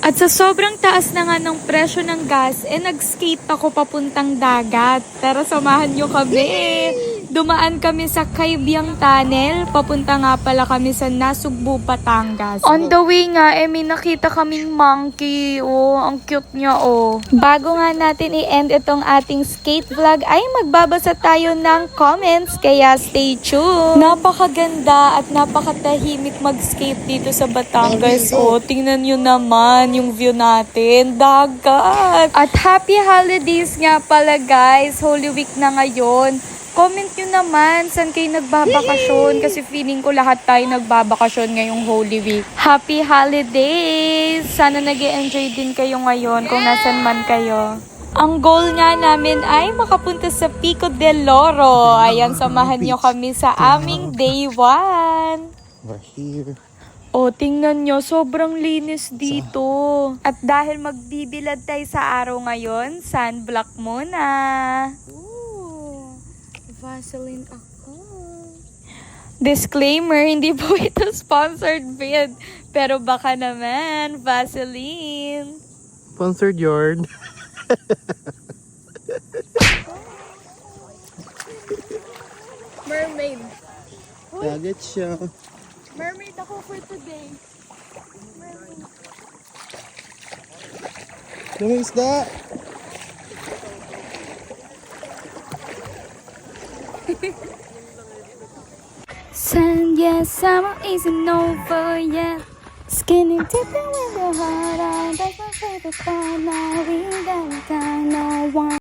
At sa sobrang taas na nga ng presyo ng gas, nag-skate ako papuntang dagat. Pero samahan nyo kami. Dumaan kami sa Kaybyang Tunnel. Papunta nga pala kami sa Nasugbu, Batangas. On the way nga, may nakita kaming monkey. Oh, ang cute niya, oh. Bago nga natin i-end itong ating skate vlog, ay magbabasa tayo ng comments. Kaya stay tuned. Napakaganda at napakatahimik mag-skate dito sa Batangas. Oh, tingnan nyo naman yung view natin. Dagat. At happy holidays nga pala, guys. Holy Week na ngayon. Comment nyo naman saan kayo nagbabakasyon kasi feeling ko lahat tayo nagbabakasyon ngayong Holy Week. Happy holidays! Sana nag-enjoy din kayo ngayon kung nasan man kayo. Ang goal nga namin ay makapunta sa Pico del Oro. Ayan, samahan nyo kami sa aming day 1. We're here. O, tingnan nyo, sobrang linis dito. At dahil magbibilad tayo sa araw ngayon, sunblock muna. Vaseline ako. Disclaimer, hindi po ito sponsored vid. Pero baka naman, Vaseline. Sponsored yarn. Mermaid. Dagat siya. Mermaid ako for today. Mermaid. Daming isda. Sun, yes, summer isn't over yet. Skinny dipping with your heart on. That's my favorite part. Now we got a kind of one.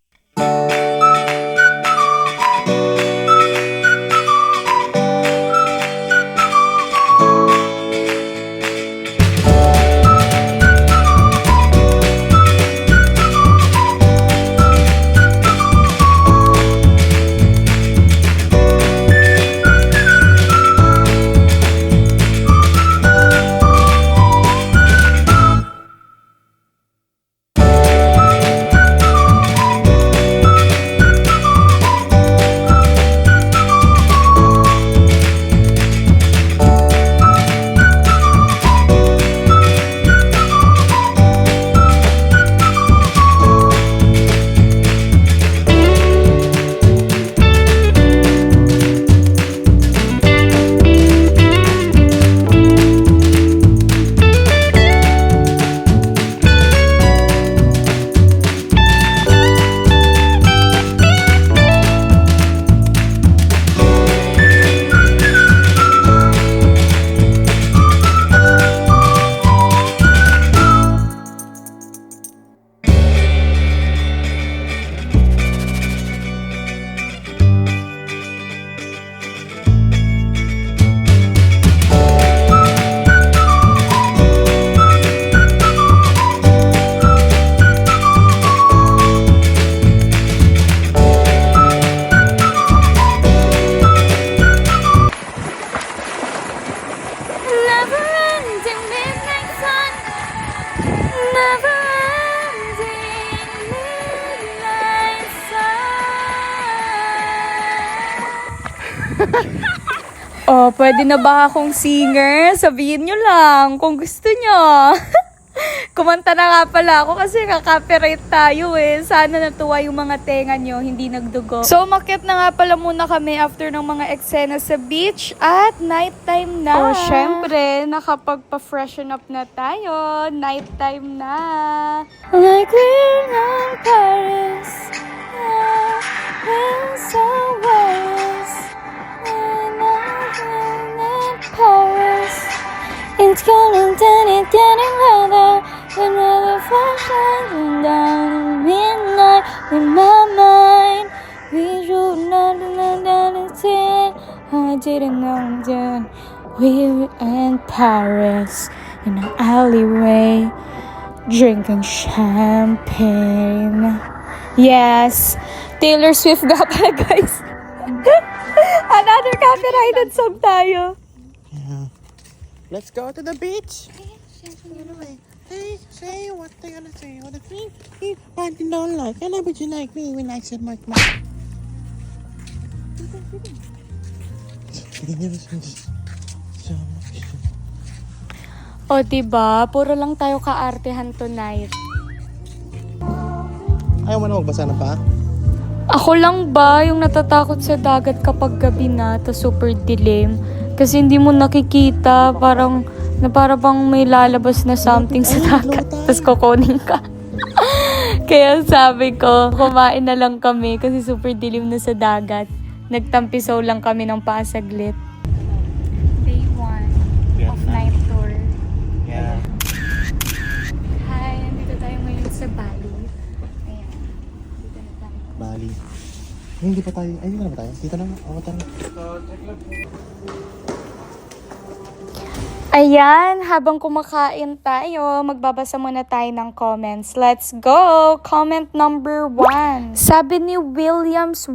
Oh, pwede na ba akong singer? Sabihin nyo lang kung gusto nyo. Kumanta na nga pala ako kasi kaka-copyright tayo eh. Sana natuwa yung mga tenga nyo, hindi nagdugo. So, umakyat na nga pala muna kami after ng mga eksena sa beach at nighttime na. Oh, syempre, nakapagpa-freshen up na tayo. Nighttime na. Like we're in Paris. We're somewhere else. Paris. It's gonna turn it getting louder. Another flash shining down at midnight in my mind. We should not it. I didn't know that we were in Paris in an alleyway drinking champagne. Yes, Taylor Swift nga pala, guys. Another copyrighted song tayo. Yeah. Let's go to the beach. Hey, say what they gonna say. What the thing? I don't like. And would you like me when I said my mom? O diba, puro lang tayo kaartehan tonight. Ayaw mo na magbasa ng paa? Ako lang ba yung natatakot sa dagat kapag gabi na, ta super dilim? Kasi hindi mo nakikita, para bang may lalabas na something sa dagat, tapos kukunin ka. Kaya sabi ko, kumain na lang kami kasi super dilim na sa dagat. Nagtampisaw lang kami ng pasaglit. Day 1 of night tour. Yeah. Hi, nandito tayo ngayon sa Bali. Ayan, dito na tayo. Bali. Ay, hindi pa tayo. Ay, hindi na ba tayo? Dito na. Ako tayo. Ayan, habang kumakain tayo, magbabasa muna tayo ng comments. Let's go! Comment number 1. Sabi ni Williams,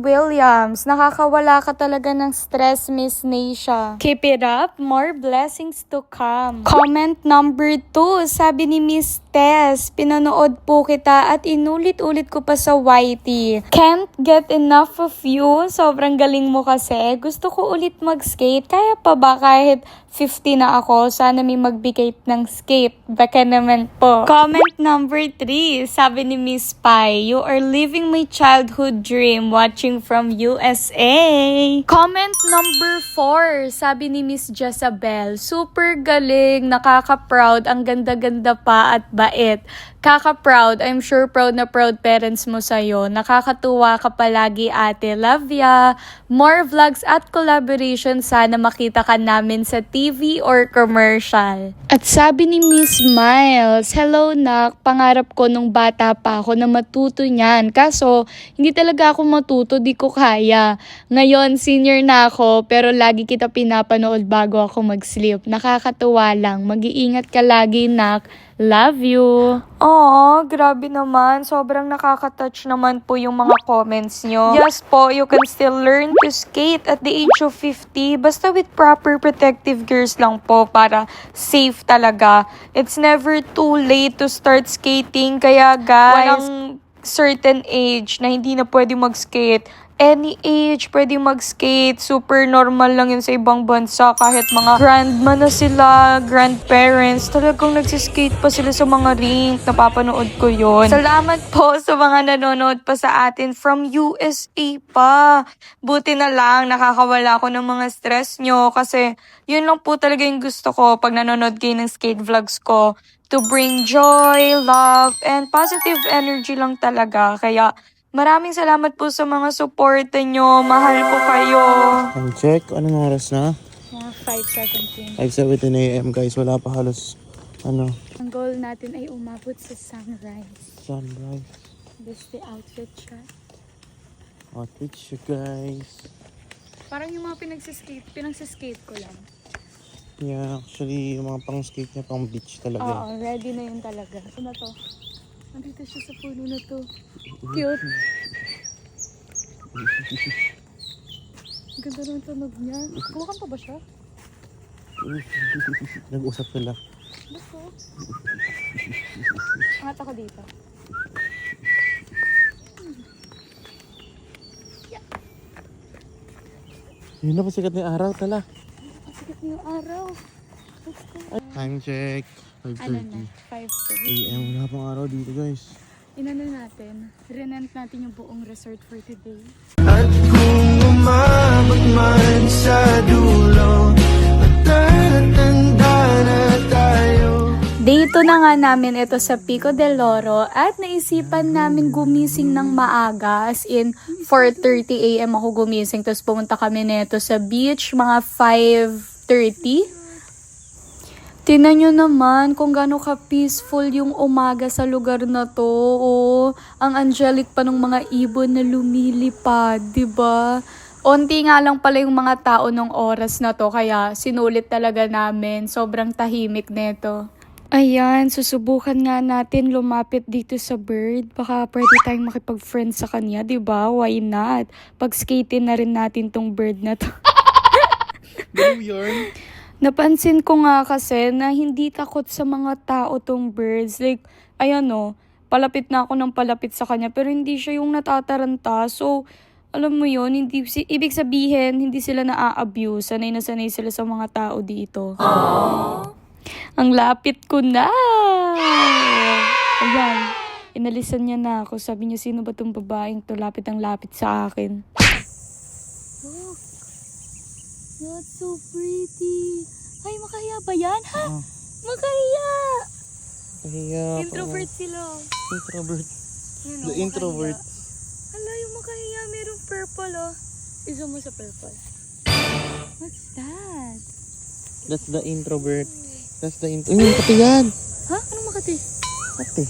nakakawala ka talaga ng stress, Miss Neisha. Keep it up, more blessings to come. Comment number 2. Sabi ni Miss Tess, pinanood po kita at inulit-ulit ko pa sa YT. Can't get enough of you. Sobrang galing mo kasi. Gusto ko ulit mag-skate. Kaya pa ba kahit 50 na ako? Sana may magbigay ng skate. Baka naman po. Comment number 3. Sabi ni Miss Pai, you are living my childhood dream watching from USA. Comment number 4. Sabi ni Miss Jezabel, super galing, nakaka-proud, ang ganda-ganda pa at bait. Kaka-proud, I'm sure proud na proud parents mo sa'yo. Nakakatuwa ka palagi, ate. Love ya. More vlogs at collaboration, sana makita ka namin sa TV or commercial. At sabi ni Miss Miles, hello nak, pangarap ko nung bata pa ako na matuto niyan. Kaso, hindi talaga ako matuto, di ko kaya. Ngayon, senior na ako, pero lagi kita pinapanood bago ako mag-sleep. Nakakatuwa lang. Mag-iingat ka lagi, nak. Love you. Aw, grabe naman. Sobrang nakaka-touch naman po yung mga comments nyo. Yes po, you can still learn to skate at the age of 50. Basta with proper protective gears lang po para safe talaga. It's never too late to start skating. Kaya guys, walang certain age na hindi na pwede mag-skate. Any age, pwede mag-skate. Super normal lang yun sa ibang bansa. Kahit mga grandma na sila, grandparents, talagang nagsiskate pa sila sa mga rink. Napapanood ko yun. Salamat po sa mga nanonood pa sa atin from USA pa. Buti na lang, nakakawala ko ng mga stress nyo. Kasi yun lang po talaga yung gusto ko pag nanonood kayo ng skate vlogs ko. To bring joy, love, and positive energy lang talaga. Kaya maraming salamat po sa mga support nyo. Mahal ko kayo. Time check. Anong oras na? Mga 5:17. 5:17 a.m. guys. Wala pa halos, Ang goal natin ay umabot sa sunrise. sunrise. This the outfit shot. Outfit siya guys. Parang yung mga pinagsiskate ko lang. Yeah, actually, yung mga pang-skate niya, pang-beach talaga. Oo, ready na yun talaga. Ano to? Nandito siya sa puno na to. Cute. Ang ganda ng tunog niya. Bukan pa ba siya? Nag-usap sila. Gusto. Angat ako dito. Yun na, pasikat na yung araw, tala. Pasikat na yung araw. Time check. Ano 5:30 na? 5:30. a.m. Wala pang araw dito guys. Inano natin, renent natin yung buong resort for today. At kung umabot man sa dulo, matatanda na tayo. Dito na nga namin ito sa Pico del Oro at naisipan namin gumising ng maaga, as in 4:30 a.m. ako gumising, tapos pumunta kami nito sa beach mga 5:30. Tingnan nyo naman kung gaano ka-peaceful yung umaga sa lugar na to. Oh, ang angelic pa ng mga ibon na lumilipad, diba? Onti nga lang pala yung mga tao ng oras na to, kaya sinulit talaga namin. Sobrang tahimik nito. Ayan, susubukan nga natin lumapit dito sa bird. Baka pwede tayong makipag-friend sa kanya, diba? Why not? Pag-skating na rin natin tong bird na to. Blue yarn. Napansin ko nga kasi na hindi takot sa mga tao tong birds. Like, ayan o, palapit na ako ng palapit sa kanya, pero hindi siya yung natataranta. So, alam mo yun, ibig sabihin, hindi sila na-abuse. Sanay na sanay sila sa mga tao dito. Aww. Ang lapit ko na. Ayan. Inalisan niya na ako. Sabi niya, sino ba tong babaeng to? Lapit ang lapit sa akin. Look. That's so pretty. Ay, makahiya ba yan? Ha? Makahiya. Kaya Introvert sila. Introvert. Yun, The oh, introvert. makahiya. Hala, yung makahiya. Merong purple, oh. Iso mo sa purple. What's that? That's the introvert. That's the introvert. Uy, Makati yan. Ha? Anong Makati? Makati.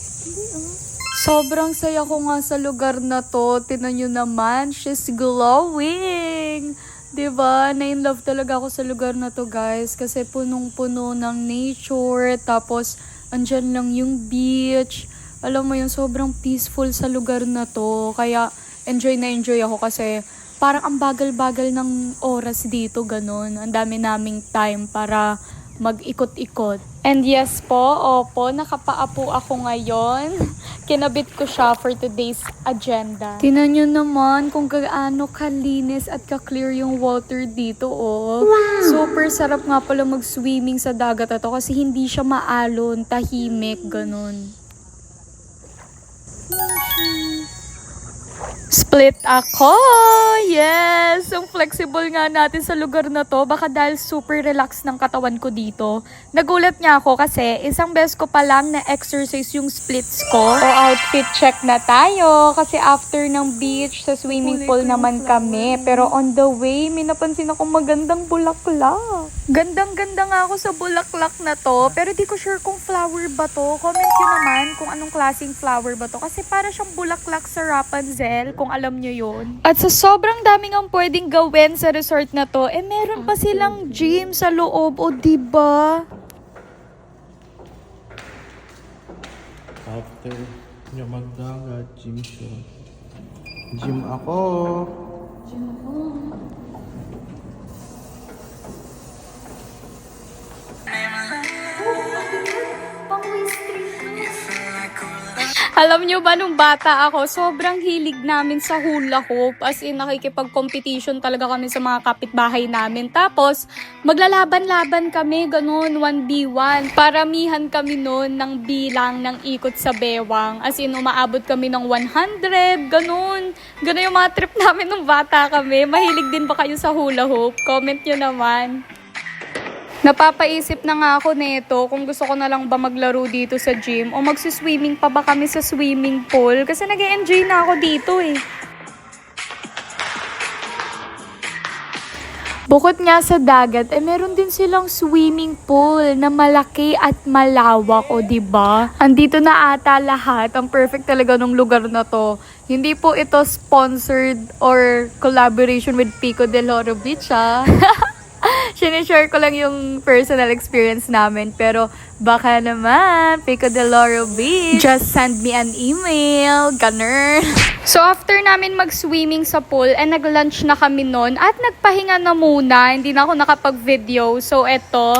Sobrang saya ko nga sa lugar na to. Tinan nyo naman, she's glowing. Diba? Na-in-love talaga ako sa lugar na to, guys. Kasi punong-puno ng nature. Tapos, andyan lang yung beach. Alam mo yun, sobrang peaceful sa lugar na to. Kaya, enjoy na enjoy ako kasi parang ang bagal-bagal ng oras dito, ganun. Ang dami naming time para mag-ikot-ikot. And yes po, opo, nakapaapo ako ngayon. Kinabit ko siya for today's agenda. Tingnan nyo naman kung gaano kalinis at ka-clear yung water dito, oh. Wow. Super sarap nga pala mag-swimming sa dagat na to kasi hindi siya maalon, tahimik, ganun. Split ako! Yes! Ang flexible nga natin sa lugar na to. Baka dahil super relax ng katawan ko dito. Nagulat niya ako kasi isang beses ko pa lang na-exercise yung splits ko. O outfit check na tayo. Kasi after ng beach, sa swimming pool naman kami. Pero on the way, may napansin akong magandang bulaklak. Gandang-ganda nga ako sa bulaklak na to. Pero di ko sure kung flower ba to. Comment nyo naman kung anong klaseng flower ba to. Kasi para siyang bulaklak sa Rapunzel, kung alam nyo yun. At sa sobrang daming ang pwedeng gawin sa resort na to, meron pa silang gym sa loob. O diba? After nyo magdagat, gym siya. Gym ako. Alam nyo ba, nung bata ako, sobrang hilig namin sa hula hoop. As in, nakikipag-competition talaga kami sa mga kapitbahay namin. Tapos, maglalaban-laban kami, ganun, 1v1. Paramihan kami noon ng bilang ng ikot sa bewang. As in, umaabot kami ng 100, ganun. Ganun yung mga trip namin nung bata kami. Mahilig din ba kayo sa hula hoop? Comment nyo naman. Napapaisip na nga ako nito kung gusto ko na lang ba maglaro dito sa gym o magsiswimming pa ba kami sa swimming pool kasi nag-e-enjoy na ako dito eh. Bukod nga sa dagat, meron din silang swimming pool na malaki at malawak, o diba? Andito na ata lahat. Ang perfect talaga ng lugar na to. Hindi po ito sponsored or collaboration with Pico del Oro Beach, ha? Sinishare ko lang yung personal experience namin. Pero baka naman, Pico del Oro Beach, just send me an email. Ganun. So after namin mag-swimming sa pool, nag-lunch na kami nun. At nagpahinga na muna. Hindi na ako nakapag-video. So eto,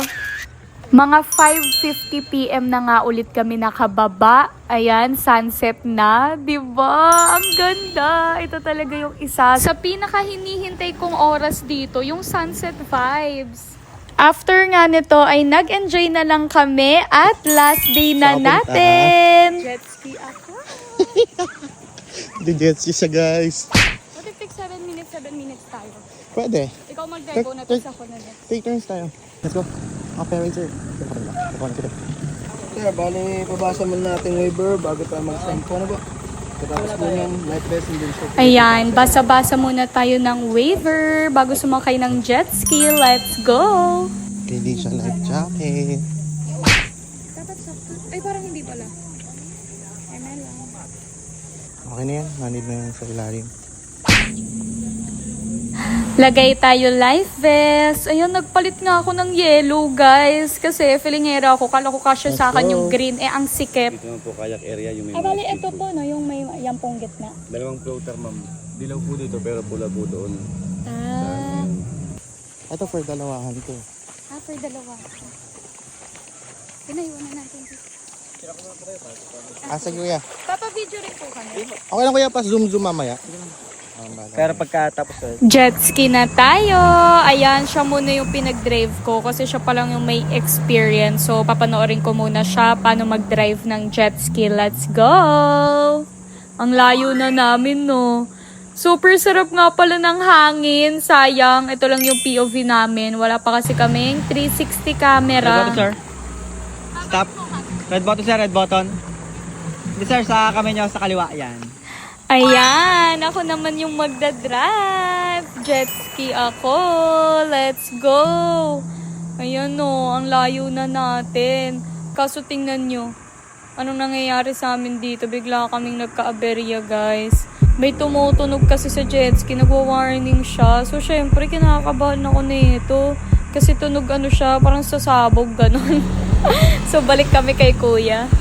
mga 5:50 PM na nga ulit kami nakababa. Ayan, sunset na. Diba? Ang ganda. Ito talaga yung isa sa pinaka-hinihintay kong oras dito, yung sunset vibes. After nga nito ay nag-enjoy na lang kami at last day na natin. Jet ski ako. The jet ski siya, guys. What if take 7 minutes tayo? Pwede. Ikaw mag-dego na tapos ako na din. Take turns tayo. Let's go. Okay, wait, sir. Sir, bali, pabasa muna natin waiver bago tayo mag-sign po. Ano ba? Tapos po yan, life lesson din siya. Ayan, basa-basa muna tayo ng waiver bago sumakay ng jet ski. Let's go! Hindi siya life jacket. Dapat sakto. Ay, parang hindi pala. ML lang. Okay na yan. Manid na yan sa ilalim. Lagay tayo life vest. Ayun, nagpalit nga ako ng yellow, guys. Kasi feelingera ako. Kala ko kasya sa akin yung green. Ang sikip. Ito naman po kayak area yung may Ay, bali, ito po, no? Yung may yampong gitna. dalawang floater, ma'am. Dilaw po dito pero pula po doon. Ah, Ito for dalawahan to. for dalawa. Pinaiwan na natin. Asa kuya? Papa-video rin po kami. Okay lang kuya, pas zoom mamaya. Pero pagkatapos Jet ski na tayo. Ayan, siya muna yung pinag-drive ko kasi siya pa lang yung may experience. So, papanoorin ko muna siya paano mag-drive ng jet ski. Let's go! Ang layo na namin, no? Super sarap nga pala ng hangin. Sayang, ito lang yung POV namin. Wala pa kasi kaming 360 camera. sir. Stop. Red button sir, red button. Hindi sir, sa kamay nyo sa kaliwa. Yan. Ayan, ako naman yung magdadrive. Jet ski ako. Let's go. Ayan no, ang layo na natin. Kaso tingnan nyo, anong nangyayari sa amin dito? Bigla kaming nagka-aberya, guys. May tumutunog kasi sa jet ski, nagwa-warning siya. So, syempre, kinakabahan ako nito. Kasi tunog ano siya, parang sasabog, ganun. So, balik kami kay kuya.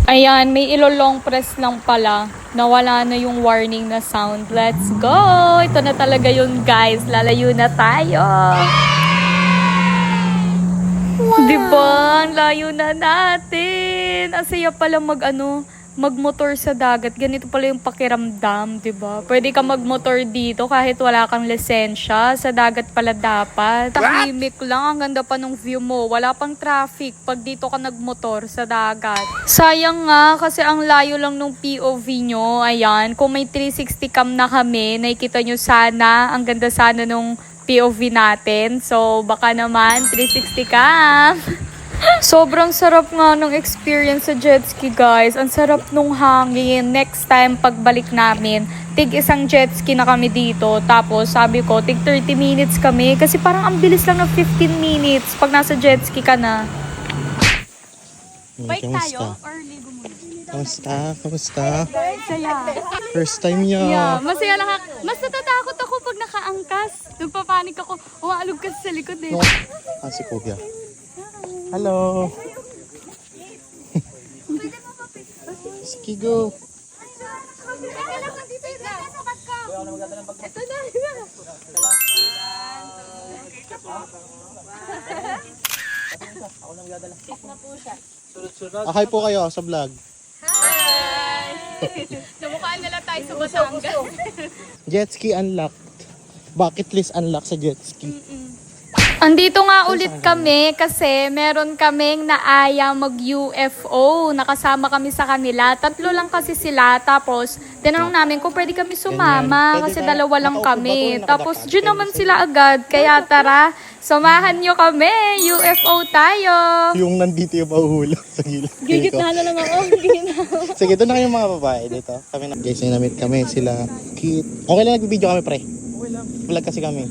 Ayan, may ilo-long press lang pala. Nawala na yung warning na sound. Let's go! Ito na talaga yun, guys. Lalayo na tayo. Wow. Diba? Ang layo na natin. Ang saya pala magmotor sa dagat. Ganito pala yung pakiramdam, diba? Pwede ka magmotor dito kahit wala kang lisensya. Sa dagat pala dapat. Tahimik lang. Ang ganda pa ng view mo. Wala pang traffic pag dito ka nagmotor sa dagat. Sayang nga kasi ang layo lang nung POV nyo. Ayan. Kung may 360 cam na kami, nakikita nyo sana. Ang ganda sana nung POV natin. So, baka naman 360 cam. Sobrang sarap nga ng experience sa jet ski, guys. Ang sarap nung hangin. Next time, pagbalik namin, tig isang jet ski na kami dito. Tapos, sabi ko, tig 30 minutes kami. Kasi parang ang bilis lang ng 15 minutes pag nasa jet ski ka na. Bike tayo? Or ligo muna? Kamusta? Saya. First time niya. Yeah, masaya lang. Mas natatakot ako pag nakaangkas. Nagpapanik ako. Umaalog kasi sa likod eh. Si Kuya. Hello. Sige, go. Hi po kayo sa vlog. Namukhaan na lang tayo sa Batangas. Jet ski unlocked. Bucket list unlocked sa jet ski. Andito nga ulit kami kasi meron kaming naaya mag-UFO. Nakasama kami sa kanila. 3 lang kasi sila. Tapos, tinanong namin kung pwede kami sumama Pwede kasi tayo. 2 lang Nakaupo ba kami. to? Tapos, Nakadakad. dyan naman sila agad. Kaya tara, samahan nyo kami. UFO tayo. Yung nandito yung mahuhulog sa gilid. Gigitna na lang ako. Sige, doon na kayong mga babae dito. Kami na. Guys, namit kami sila. Kit. Okay lang nag-video kami, pre. Okay lang. Vlog kasi kami.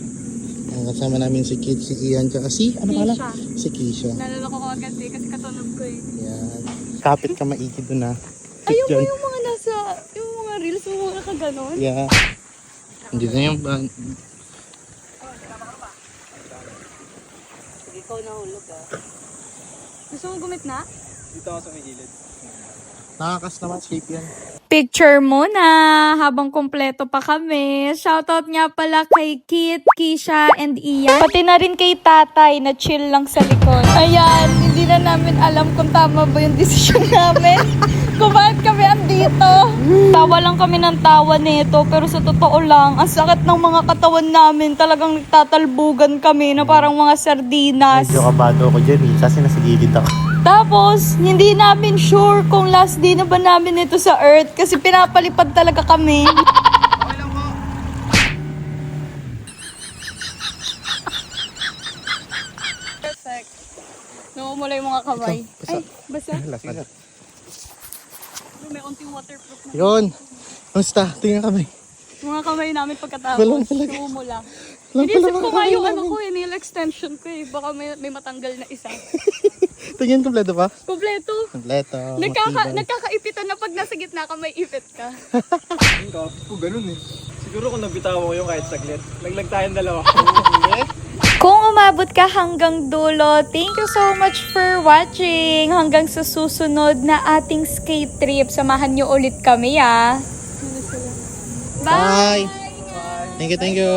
Ang kasama namin si Kit, si Ian, tsaka si, ano pala? Si Keisha. Nalala ko agad eh kasi katunog ko eh. Yan. Kapit ka maigi doon na. Ayun mo yung mga nasa, yung mga reels mo mga kaganon. Yeah. Hindi na yung band. Ikaw nahulog ah. Gusto mo gumit na? Dito ako sa may gilid. Nakakas naman, shape yan. Picture muna habang kompleto pa kami. Shoutout nga pala kay Kit, Keisha, and Ian. Pati na rin kay tatay na chill lang sa likod. Ayan, hindi na namin alam kung tama ba yung desisyon namin. Kung bakit kami andito. Tawa lang kami ng tawa nito. Pero sa totoo lang, ang sakit ng mga katawan namin. Talagang nagtatalbugan kami na parang mga sardinas. Medyo kabado ako dyan eh. Kasi nasa gilid ako. Tapos, hindi namin sure kung last day na ba namin ito sa Earth kasi pinapalipad talaga kami. Perfect. Namumula yung mga kamay. Ay, basa. Lasad. May unting waterproof na. Yun. Kamusta? Tingnan kami. Mga kamay namin pagkatapos. Walang talaga. Namumula. Walang Inisip talaga ko nga yung namin. ano ko eh, nail extension ko eh. Baka may matanggal na isa. Tingin, kompleto pa? Kompleto. Kompleto. matibay. Nagkakaipitan na pag nasa gitna ka may ipit ka. Yung kapit ko, ganun eh. Siguro kung nabitawan ko yung kahit saglit. Laglag tayong dalawa. Kung umabot ka hanggang dulo, thank you so much for watching. Hanggang sa susunod na ating skate trip, samahan nyo ulit kami ah. Bye. Thank you, thank you.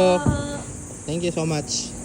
Thank you so much.